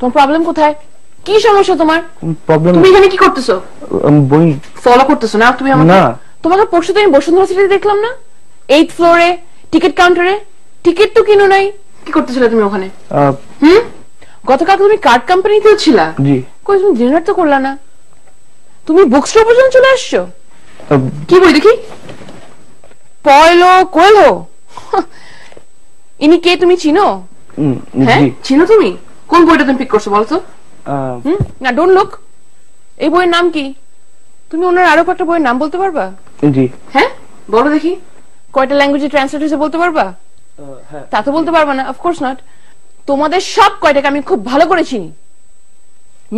তোমার প্রবলেম কোথায়? কি সমস্যা তোমার? প্রবলেম তুমি এখানে কি করতেছো? বই ফলো করতেছো না তুমি আমাকে? না, তোমাকে পরশু দিন বসুন্ধরা সিটিতে দেখলাম না, 8th ফ্লোরে টিকিট কাউন্টারে। টিকিট তো কিনো নাই, কি করতেছিলে তুমি ওখানে? গতকাল তুমি কার্ড কোম্পানিতেও ছিলা। জি। কই তুমি ডিনার তো করলা না, তুমি বুক স্টোর পর্যন্ত চলে আসছো। কি বই দেখি? পয়লো কোয়েলো। ইনি কে তুমি চিনো? হ্যাঁ চিনো তুমি? কোন বইটা তুমি পিক করছো বলতো? না ডোন্ট লুক। এই বইয়ের নাম কি? তুমি ওনার আরো একটা বইয়ের নাম বলতে পারবা? জি। হ্যাঁ বলো দেখি, কয়টা ল্যাঙ্গুয়েজে ট্রান্সলেট হয়েছে বলতে পারবা? হ্যাঁ। তা তো বলতে পারবা না, অফকোর্স নট। তোমাদের সব কয়টাকে আমি খুব ভালো করে চিনি।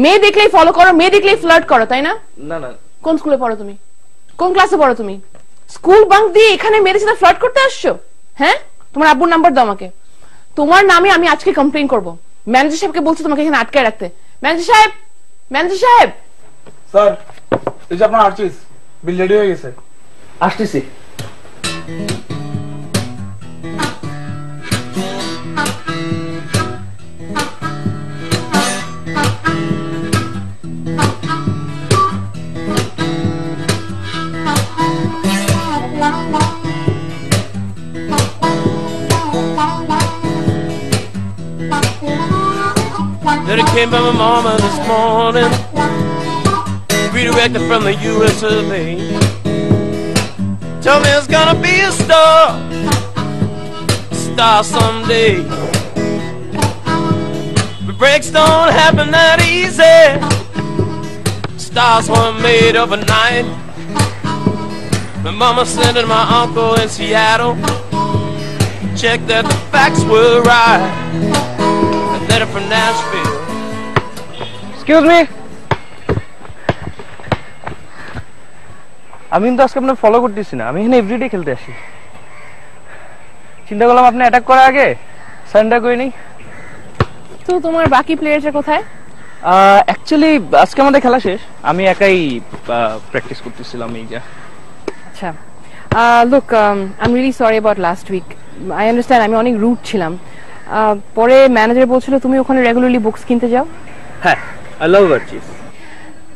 মেয়ে দেখলেই ফলো করো, মেয়ে দেখলেই ফ্লার্ট করো, তাই না? না না। কোন স্কুলে পড়ো তুমি? কোন ক্লাসে পড়ো তুমি? স্কুল বাঙ্ক দিয়ে এখানে মেয়েদের সাথে ফ্লার্ট করতে আসছো? হ্যাঁ, তোমার আব্বুর নাম্বার দাও আমাকে। তোমার নামে আমি আজকে কমপ্লেইন করব। ম্যানেজার সাহেবকে বলছি তোমাকে এখানে আটকায় রাখতে। ম্যানেজার সাহেব, ম্যানেজার সাহেব। স্যার, এই যে আপনার আর্চিস বিল রেডি হয়ে গেছে। আসতেছি। Letter came by my mama this morning, redirected from the US of A. Told me it's gonna be a star someday. But breaks don't happen that easy. Stars weren't made overnight. My mama sent in my uncle in Seattle, checked that the facts were right. A letter from Nashville. Excuse me. আমি কিন্তু আজকে আপনার follow করতেছি না, আমি এখানে everyday খেলতে আসি। চিন্তা করলাম আপনি অ্যাটাক করার আগে সারেন্ডার করে নেই। তো তোমার বাকি প্লেয়াররা কোথায়? অ্যাকচুয়ালি আজকে আমাদের খেলা শেষ, আমি একাই প্র্যাকটিস করতেছিলাম এই যা। আচ্ছা, look I am really sorry about last week. I understand আমি অনেক রুড ছিলাম। পরে ম্যানেজার বলছিল তুমি ওখানে রেগুলারলি বুকস কিনতে যাও। হ্যাঁ, আই লাভ আর্চিস।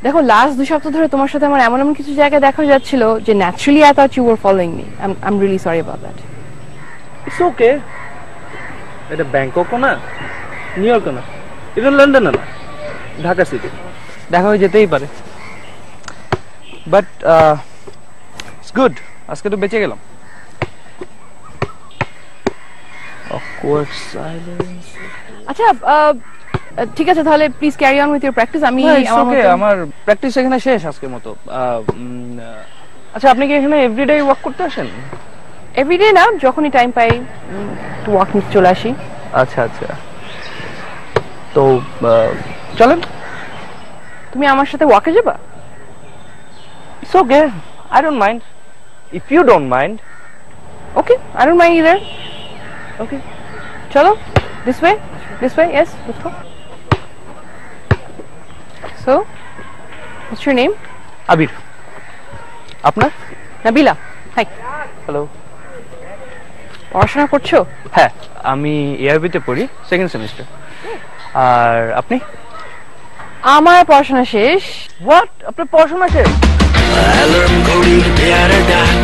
দেখো লাস্ট 2 সপ্তাহ ধরে তোমার সাথে আমার এমন কিছু জায়গায় দেখা যাচ্ছিল যে naturally I thought you were following me. I am really sorry about that. It's okay. এটা ব্যাংকক না, নিউ ইয়র্ক না, এটা লন্ডন না, ঢাকা সিটি, দেখা হয়ে যেতেই পারে। বাট ইটস গুড, আজকে তো বেঁচে গেলাম। Awkward silence. আচ্ছা ঠিক আছে, তাহলে please carry on with your practice. আমি আমার প্র্যাকটিস এখানে শেষ আজকের মতো। আচ্ছা, আপনি কি এখানে এভরিডে ওয়াক করতে আসেন? এভরিডে না, যখনই টাইম পাই একটু ওয়াক নিতে চলে আসি। আচ্ছা আচ্ছা, তো চলেন। তুমি আমার সাথে ওয়াকে যাবা? It's okay, I don't mind if you don't mind. Okay, I don't mind either. Okay চলো, this way, yes, let's go. So, what's your name? আবির। আপনার? নাবিলা। হাই। হ্যালো। পড়াশোনা করছো? হ্যাঁ, আমি এআরবিতে পড়ি, সেকেন্ড সেমিস্টার। আর আপনি? আমার পড়াশোনা শেষ। হোয়াট, আপনার পড়াশোনা শেষ? অ্যালার্ম ঘড়ির পেয়ারা ডাক,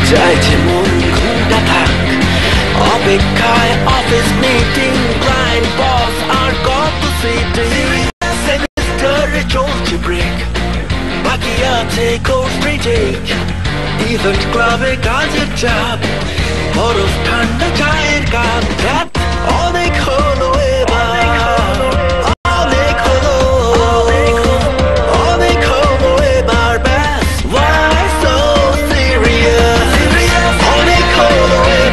চাইছে মন ঘুমটা থাক, অপেক্ষায় অফিস মিটিং, ক্লায়েন্ট বস আর কত সিটিং, সেমিস্টারে চলছে ব্রেক, বাকি আছে কোর্স রিটেক, ইভেন্ট ক্লাবে কাজের চাপ, বরফ ঠান্ডা চায়ের কাপ, অনেক হলো এবার, অনেক হলো, অনেক হলো এবার, ব্যাস why so serious, অনেক হলো এবার।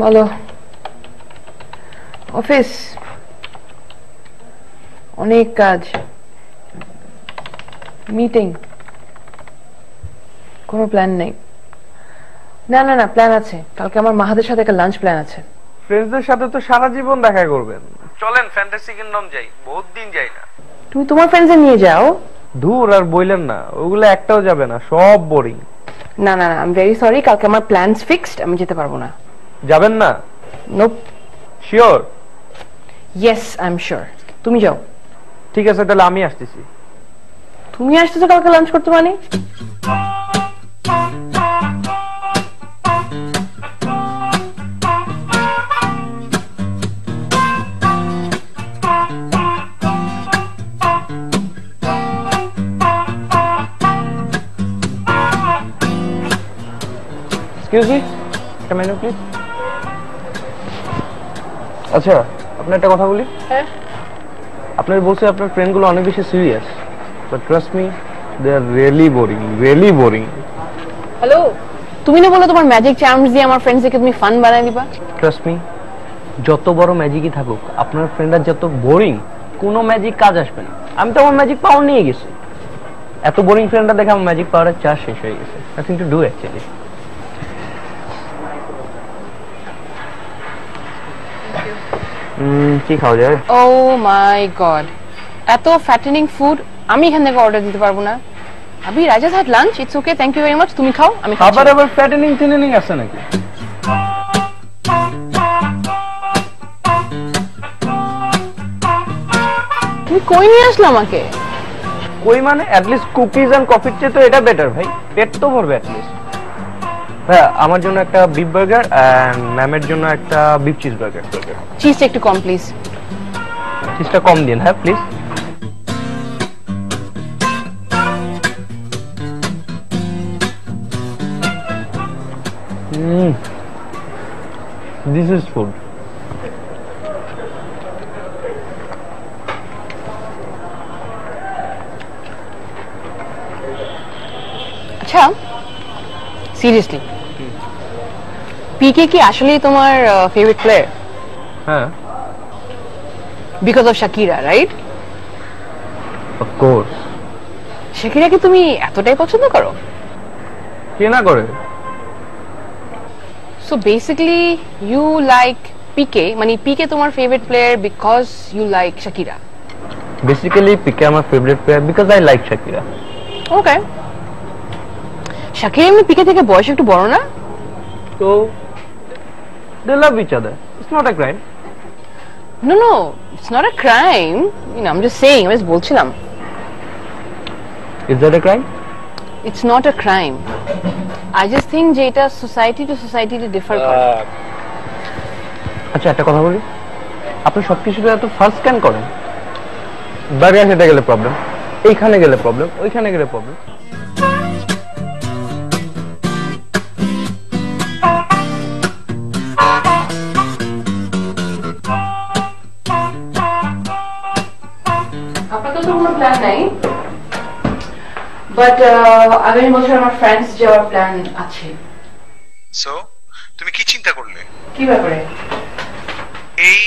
বলো। অফিস, অনেক কাজ, মিটিং, কোনো প্ল্যান নেই। না না না, প্ল্যান আছে। কালকে আমার মাহাদের সাথে একটা লাঞ্চ প্ল্যান আছে। ফ্রেন্ডসদের সাথে তো সারা জীবন দেখা করবেন, চলেন ফ্যান্টাসি কিংডম যাই, বহুত দিন যাই না। তুমি তোমার ফ্রেন্ডসদের নিয়ে যাও। দূর আর বইলেন না, ওগুলো একটাও যাবে না, সব বোরিং। না না না, আই এম ভেরি সরি, কালকে আমার প্ল্যানস ফিক্সড, আমি যেতে পারবো না। যাবেন না? Nope. Sure? Yes, I am sure. তুমি যাও। ঠিক আছে, তাহলে আমি আসতেছি। তুমি আসতেছো কালকে লাঞ্চ করতে? মানে এক্সকিউজ মি, একটা মেনু প্লিজ। আচ্ছা, আপনার একটা কথা বলি। হ্যাঁ। আপনার বলছে আপনার ফ্রেন্ডগুলো অনেক বেশি serious, but trust me, they are really boring, really boring. Hello, তুমি না বলো তোমার ম্যাজিক চার্মস দিয়ে আমার ফ্রেন্ডসকে তুমি ফান বানাই দিবা? ট্রাস্ট মি, যত বড় ম্যাজিকই থাকুক, আপনার ফ্রেন্ডরা যত বোরিং, কোনো ম্যাজিক কাজ আসবে না। আমি তো আমার ম্যাজিক পাওয়ার নিয়ে গেছি। এত বোরিং ফ্রেন্ডরা দেখে আমার ম্যাজিক পাওয়ারের চার্জ শেষ হয়ে গেছে। Nothing to do actually. কি খাওয়া যায়? ও মাই গড, এত ফ্যাটেনিং ফুড আমি এখান থেকে অর্ডার দিতে পারবো না। আবি, I just had lunch, it's okay, thank you very much, তুমি খাও, আমি খাচ্ছি। আবার ফ্যাটেনিং থিনিং আছে নাকি? তুমি কই নিয়ে আসলে আমাকে? কই মানে অ্যাটলিস্ট কুকিজ এন্ড কফির চেয়ে তো এটা বেটার ভাই, পেট তো ভরবে অ্যাটলিস্ট। হ্যাঁ, আমার জন্য একটা বিফ বার্গার এন্ড ম্যামের জন্য একটা বিফ চিজ বার্গার। চিজটা একটু কম প্লিজ। চিজটা কম দিন, হ্যাঁ প্লিজ। This is food. আচ্ছা, সিরিয়াসলি, পিকে কি আসলেই তোমার ফেভারিট প্লেয়ার? হ্যাঁ, because of Shakira, right? Of course. শাকিরাকে তুমি এতটাই পছন্দ করো? কে না করে? So basically you like Pique, মানে Pique তোমার favorite player because you like Shakira. Basically Pique আমার favorite player because I like Shakira. Okay. Shakira এমনি Pique থেকে বয়স একটু বড় না? So they love each other. It's not a crime. No, it's not a crime. You know, I'm just saying, আমি বলছিলাম। Is that a crime? It's not a crime. I just think যে এটা society two society differ করে। আচ্ছা, একটা কথা বলি, আপনি সবকিছুতে এত ফার্স্ট কেন করেন? বার্গার খেতে গেলে প্রবলেম, এইখানে গেলে প্রবলেম, ওইখানে গেলে প্রবলেম। আপাতত কোনো প্ল্যান নাই, বাট আগামী বছর আমার ফ্রান্স যাওয়ার প্ল্যান আছে। সো তুমি কি চিন্তা করলে? কি ব্যাপারে? এই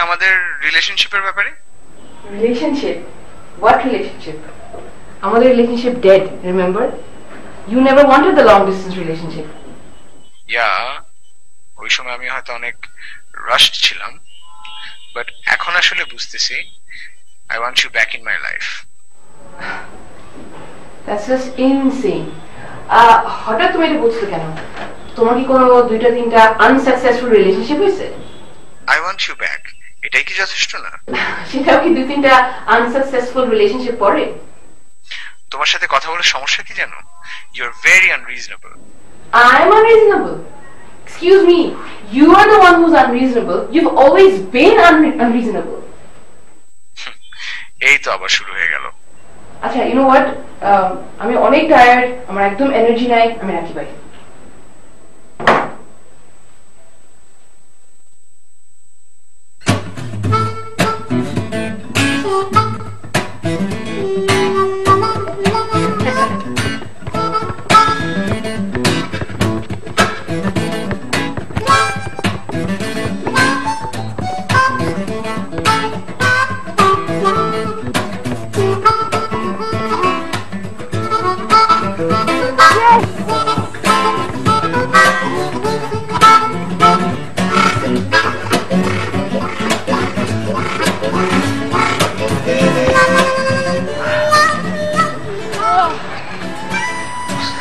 আমাদের রিলেশনশিপের ব্যাপারে। রিলেশনশিপ? What relationship? আমাদের relationship dead, remember? You never wanted the long distance relationship. Yeah, ওই সময় আমি হয়তো অনেক রাশড ছিলাম, বাট এখন আসলে বুঝতেছি I want you back in my life. That's just insane. হঠাৎ তুমি এটা বুঝছো কেন? তোমার কি কোনো দুইটা তিনটা আনসাকসেসফুল রিলেশনশিপ হয়েছে? আই ওয়ান্ট ইউ ব্যাক, এটাই কি যথেষ্ট না? সেটাও কি দুই তিনটা আনসাকসেসফুল রিলেশনশিপ পড়ে? তোমার সাথে কথা বলে সমস্যা কি জানো? You are very unreasonable. I am unreasonable? Excuse me, you are the one who's unreasonable. You've always been unreasonable. এই তো আবার শুরু হয়ে গেল। আচ্ছা, you know what? আমি অনেক টায়ার্ড, আমার একদম এনার্জি নাই, আমি রাখি ভাই।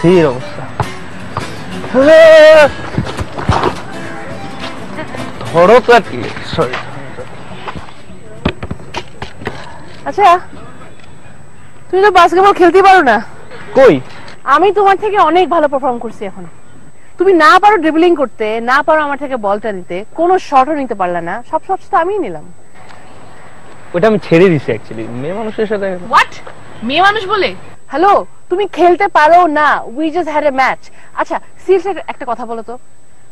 অস্থির অবস্থা। ধরো তো আর কি, সরি। আচ্ছা তুমি তো বাস্কেটবল খেলতে পারো না। কই, আমি তোমার থেকে অনেক ভালো পারফর্ম করছি এখন। তুমি না পারো ড্রিবলিং করতে, না পারো আমার থেকে বলটা নিতে, কোনো শটও নিতে পারলে না, সব শট তো আমিই নিলাম। ওটা আমি ছেড়ে দিছি অ্যাকচুয়ালি, মেয়ে মানুষের সাথে। হোয়াট, মেয়ে মানুষ বলে? হ্যালো, তুমি খেলতে পারো না, we just had a match. আচ্ছা সিরিয়াসলি একটা কথা বলো তো,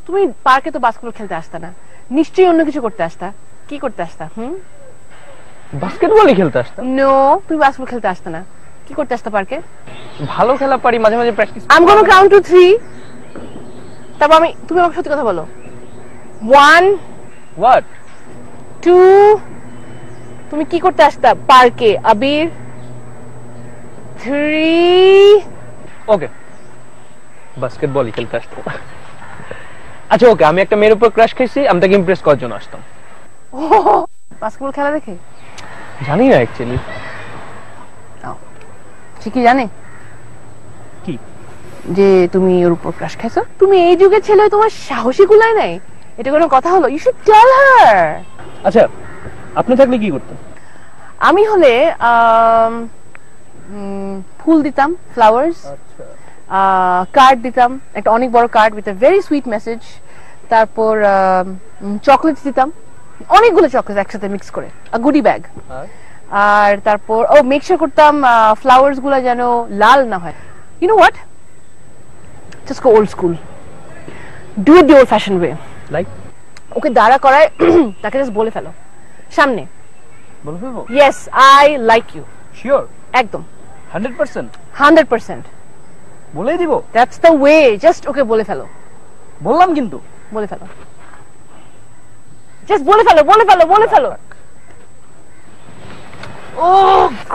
তুমি পার্কে তো বাস্কেটবল খেলতে আসতা না, নিশ্চয়ই অন্য কিছু করতে আসতা। কি করতে আসতা? বাস্কেটবলই খেলতে আসতাম। নো, তুমি বাস্কেটবল খেলতে আসতা না, কি করতে আসতা পার্কে? ভালো খেলা পারি, মাঝে মাঝে practice. I am gonna count to 3, তারপর তুমি আমাকে সত্যি কথা বলো। 1 হোয়াট 2, তুমি কি করতে আসতা পার্কে? আবির 3। ওকে, বাস্কেটবলই খেলতে আসতাম। আচ্ছা ওকে, আমি একটা মেয়ের উপর ক্রাশ খাইছি, আমি তাকে ইমপ্রেস করার জন্য আসতাম। বাস্কেটবল খেলা দেখে? জানি না অ্যাকচুয়ালি। ঠিকই জানে কি যে তুমি ওর উপর ক্রাশ খাইছো? তুমি এই যুগের ছেলে, তোমার সাহসী কুলায় নাই? এটা কোনো কথা হলো? ইউ শুড টেল হার। আচ্ছা আপনি থাকলে কি করতেন? আমি হলে ফুল দিতাম, ফ্লাওয়ার্স, কার্ড দিতাম, একটা অনেক বড় card with a very sweet message, তারপর চকলেটস দিতাম, অনেকগুলো চকলেট একসাথে মিক্স করে, গুডি ব্যাগ। আর তারপর মেক শিওর করতাম ফ্লাওয়ার্স গুলা যেন লাল না হয়। You know what, just go old school, do it the old fashion way. Like okay দাঁড়া করায় তাকে জাস্ট বলে ফেলো সামনে, বলে ফেলবো yes I like you. Sure? একদম 100%? 100% বলেই দিব? That's the way, just okay বলে ফেলো। বললাম কিন্তু, বলে ফেলো, জাস্ট বলে ফেলো, বলে ফেলো, বলে ফেলো। ও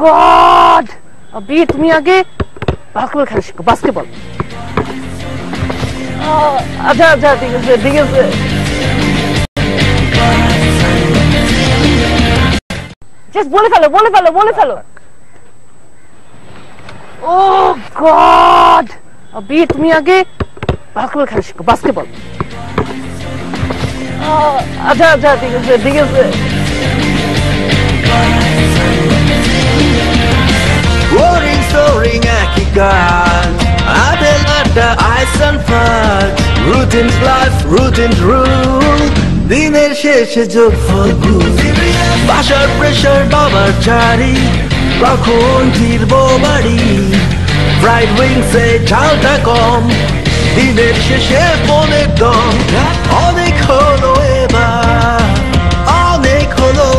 গড, আবি তুমি আগে বাস্কেটবল খেলা শিখো, বাস্কেটবল। আচ্ছা আচ্ছা ঠিক আছে ঠিক আছে। জাস্ট বলে ফেলো, বলে ফেলো, বলে ফেলো। ও গড, আবি তুমি আগে বাস্কেটবল খেলা শিখো, বাস্কেটবল। আচ্ছা আচ্ছা ঠিক আছে ঠিক আছে। Boring, soaring, একই গান, আডেল আড্ডা, ice and fun, routine's life, routine's rule, দিনের শেষে যোগফল ভুল, বাসার প্রেশার, বাবার চারি, কখন ফিরবো বাড়ি, ফ্রাইড উইংসে ঝালটা কম, দিনের শেষে মনের দম, অনেক হলো এবার, অনেক হলো,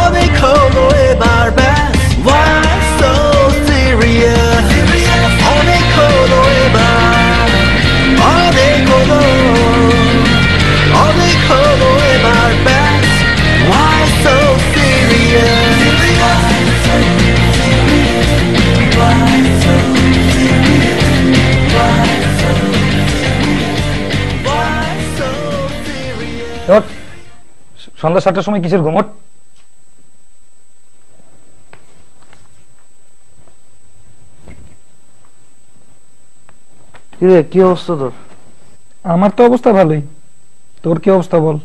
অনেক হলো এবার, ব্যাস, why so serious, অনেক হলো এবার, অনেক হলো, অনেক হলো এবার, ব্যাস, why so serious, সন্ধ্যা 7টার সময় কিসের ঘুমট? কি অবস্থা তোর? আমার তো অবস্থা ভালোই, তোর কি অবস্থা বল?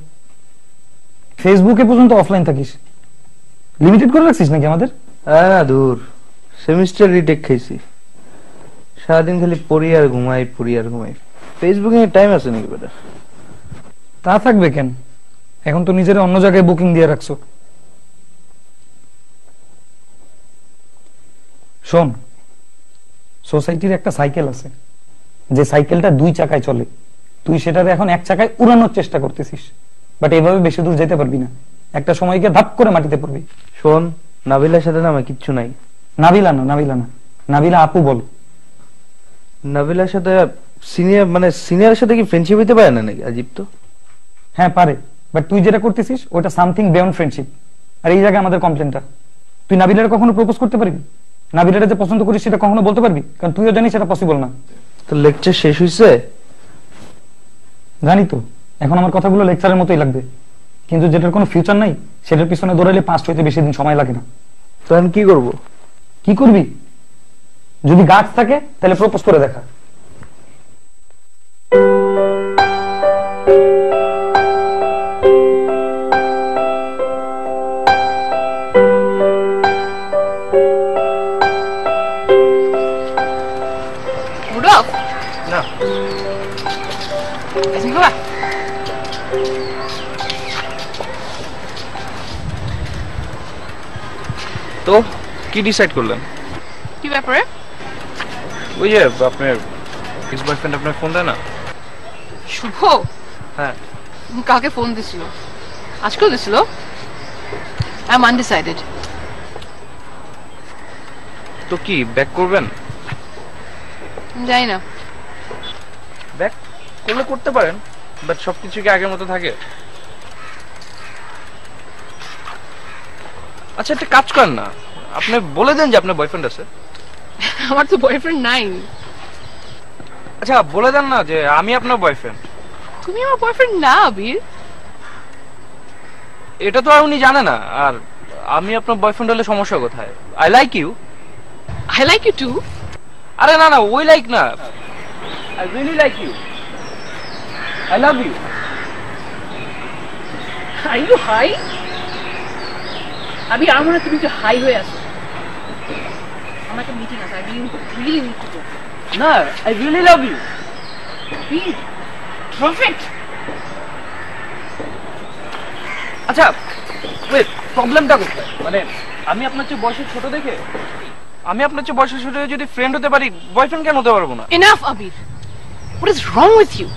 ফেসবুকে পর্যন্ত অফলাইন থাকিস, লিমিটেড করে রাখছিস নাকি আমাদের? হ্যাঁ দূর, সেমিস্টার রিটেক খাইছি, সারাদিন খালি পড়ি আর ঘুমাই, পড়ি আর ঘুমাই। ফেসবুকে টাইম আছে নাকি বেটা? তা থাকবে কেন, এখন তো নিজের অন্য জায়গায় বুকিং দিয়ে রাখছো। শোন, সোসাইটির একটা সাইকেল আছে, যে সাইকেলটা 2 চাকায় চলে, তুই সেটারে এখন 1 চাকায় উড়ানোর চেষ্টা করতেছিস, বাট এভাবে বেশি দূর যেতে পারবি না, একটা সময় গিয়ে ধাপ করে মাটিতে পড়বি। শোন, নাবিলার সাথে না আমার কিচ্ছু নাই। নাবিলা না, নাবিলা না, নাবিলা আপু বল। নাবিলার সাথে সিনিয়র, মানে সিনিয়রের সাথে কি ফ্রেন্ডশিপ হইতে পারে না নাকি? আজিব তো। হ্যাঁ পারে, বাট তুই যেটা করতেছিস ওটা সামথিং বিয়ন্ড ফ্রেন্ডশিপ। আর এই জায়গায় আমাদের কমপ্লেনটা, তুই নাবিলারে কখনো প্রপোজ করতে পারবি? নাবিলারে যে পছন্দ করিস সেটা কখনো বলতে পারবি? কারণ তুইও জানিস সেটা পসিবল না। তো লেকচার শেষ হইছে? জানি তো, এখন আমার কথাগুলো লেকচারের মতোই লাগবে, কিন্তু যেটার কোনো ফিউচার নাই সেটার পিছনে দৌড়াইলে 5 হইতে বেশি দিন সময় লাগে না। তো আমি কি করব? কি করবি? যদি গাছ থাকে তাহলে প্রপোজ করে দেখা। না তো কি ডিসাইড করলেন? কি ব্যাপারে? ওই যে আপনার এক্স বয়ফ্রেন্ড আপনার ফোন দেয় না? শুভ? হ্যাঁ। কাকে ফোন দিছিল? আজকেও দিছিল? I am undecided. তো কি ব্যাক করবেন? জানি না। ব্যাক করলে করতে পারেন, বাট সবকিছু কি আগের মতো থাকে? আচ্ছা একটা কাজ করেন না, আপনি বলে দেন যে আপনার বয়ফ্রেন্ড আছে। আমার তো বয়ফ্রেন্ড নাই। আচ্ছা বলে দেন না যে আমি আপনার বয়ফ্রেন্ড। তুমি আমার বয়ফ্রেন্ড না আবির। এটা তো আর উনি জানে না, আর আমি আপনার বয়ফ্রেন্ড হলে সমস্যা কোথায়? I like you. I like you too. আরে না না, ওই লাইক না, I really like you, I love you. Are you high? Abir আমার মনে তুমি যে হাই হয়ে আছো। আমার একটা মিটিং আছে, I really need to go. না, I really love you. Perfect. আচ্ছা ওয়েট, প্রবলেমটা কোথায়? মানে আমি আপনার চেয়ে বয়সে ছোট দেখে, আমি আপনার চেয়ে বয়সে ছোট যদি ফ্রেন্ড হতে পারি, বয়ফ্রেন্ড কেন হতে পারবো না? Enough, Abir. What is wrong with you?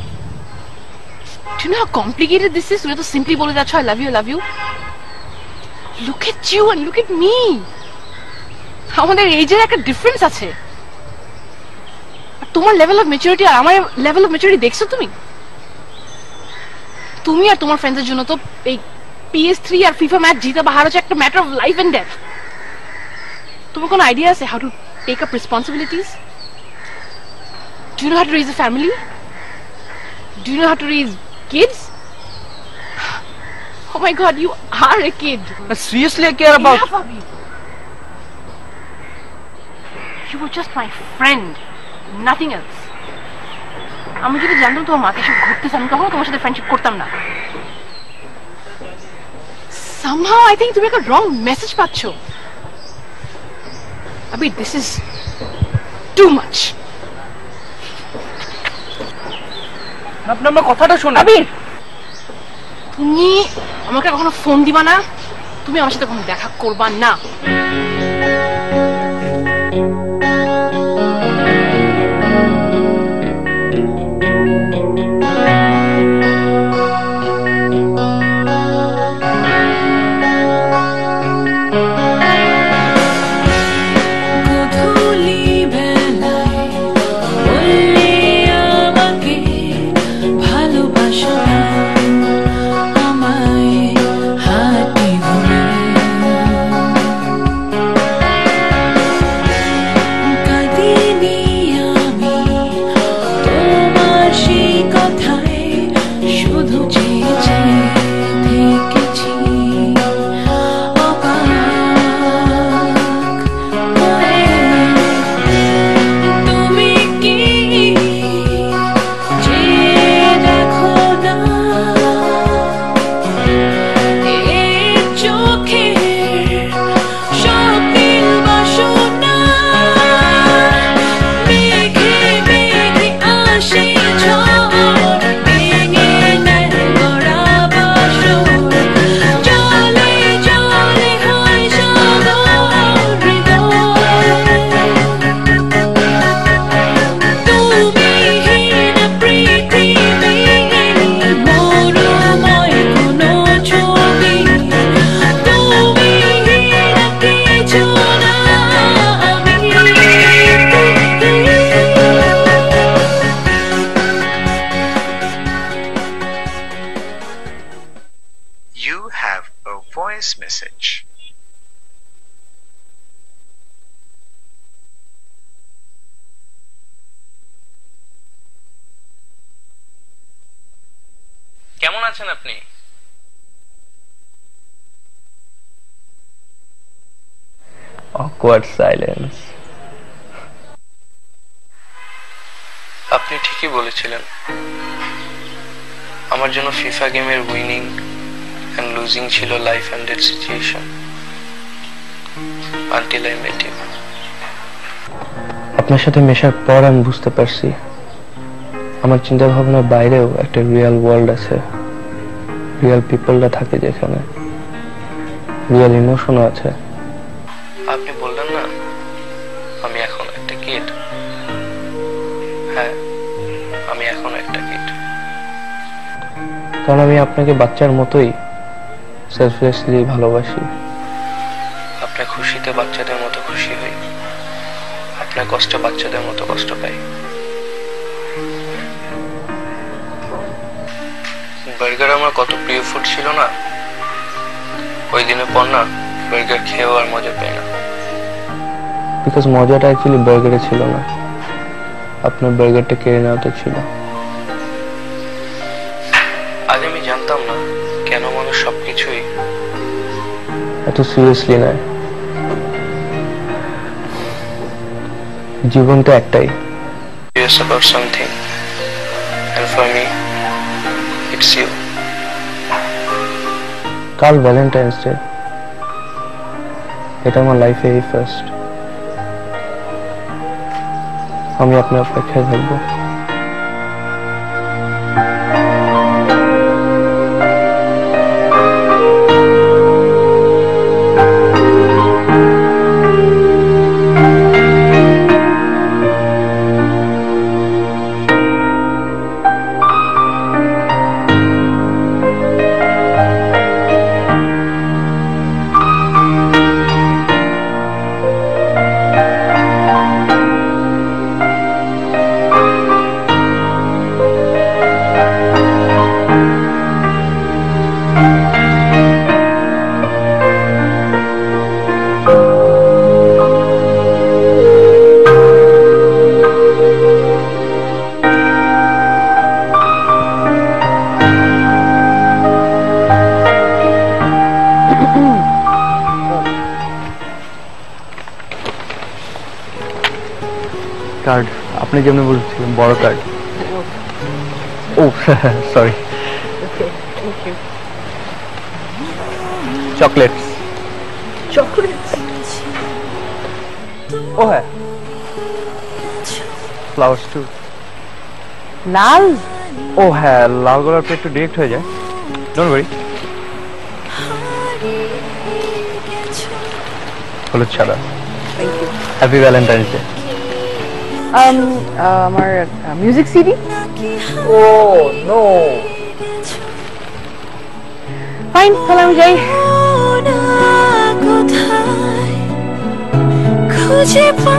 Do you know how complicated this is? তুমি তো simply বলে যাচ্ছ I love you, I love you. Look at you and look at me. আমাদের এজের একটা ডিফারেন্স আছে। আর তোমার লেভেল অফ ম্যাচুরিটি আর আমার লেভেল অফ ম্যাচুরিটি দেখছো তুমি? তুমি আর তোমার ফ্রেন্ডসের জন্য তো এই PS3 আর FIFA ম্যাচ জিতা বা হারা হচ্ছে একটা matter of life and death. তোমার কোনো আইডিয়া আছে how to take up responsibilities? Do you know how to raise a family? Do you know how to raise kids? Oh my God, you are a kid. Seriously, I care about. Enough, Abhi. You were just my friend, nothing else. আমি যদি জানতাম তোমার মাকে এসব ঘুরতেছে, আমি কখনো তোমার সাথে ফ্রেন্ডশিপ করতাম না। Somehow I think তুমি একটা wrong message পাচ্ছ। Abhi, this is too much. আপনি আমার কথাটা শুনুন। আবির, তুমি আমাকে কখনো ফোন দিবা না, তুমি আমার সাথে কখনো দেখা করবা না। কেমন আছেন আপনি? Awkward silence. ঠিকই বলেছিলেন, আমার জন্য ফিফা গেমের উইনিং এন্ড লুজিং ছিল life and death situation until I met you. আপনার সাথে মেশার পর আমি বুঝতে পারছি আমার চিন্তা ভাবনার বাইরেও একটা রিয়েল ওয়ার্ল্ড আছে, রিয়েল পিপলরা থাকে যেখানে, রিয়েল ইমোশনও আছে। আপনি বললেন না আমি এখন একটা কিড, হ্যাঁ আমি এখন একটা কিড, কারণ আমি আপনাকে বাচ্চার মতোই সেলফলেসলি ভালোবাসি। আপনার খুশিতে বাচ্চাদের মতো খুশি হই, আপনার কষ্টে বাচ্চাদের মতো কষ্ট পাই। বার্গার আমার কত প্রিয় ফুড ছিল না, ওই দিনের পর না বার্গার খেয়েও আর মজা পাই না। বিকজ মজাটা অ্যাকচুয়ালি বার্গারে ছিল না, আপনার বার্গারটা কেড়ে নেওয়াতে ছিল। আজ আমি জানতাম না কেন মানুষ সবকিছুই এত সিরিয়াসলি নেয়। জীবন তো একটাই, serious about something, and for me it's you. কাল ভ্যালেন্টাইন্স ডে, এটা আমার লাইফে এই ফার্স্ট। আমি আপনার অপেক্ষায় থাকবো। কার্ড আপনি যেমন বলছিলেন, বড় কার্ড। ও সরি। চকলেটস। চকলেটস? ও হ্যাঁ, ফ্লাওয়ার্স টু। লাল? ও হ্যাঁ, লাল গোলাপ একটু ডিরেক্ট হয়ে যায়, ডোন্ট ওয়ারি। হলুদ সাদা। Thank you. Happy Valentine's day. আমার music CD. Oh no. Fine, তাহলে আমি যাই। খুঁজে পা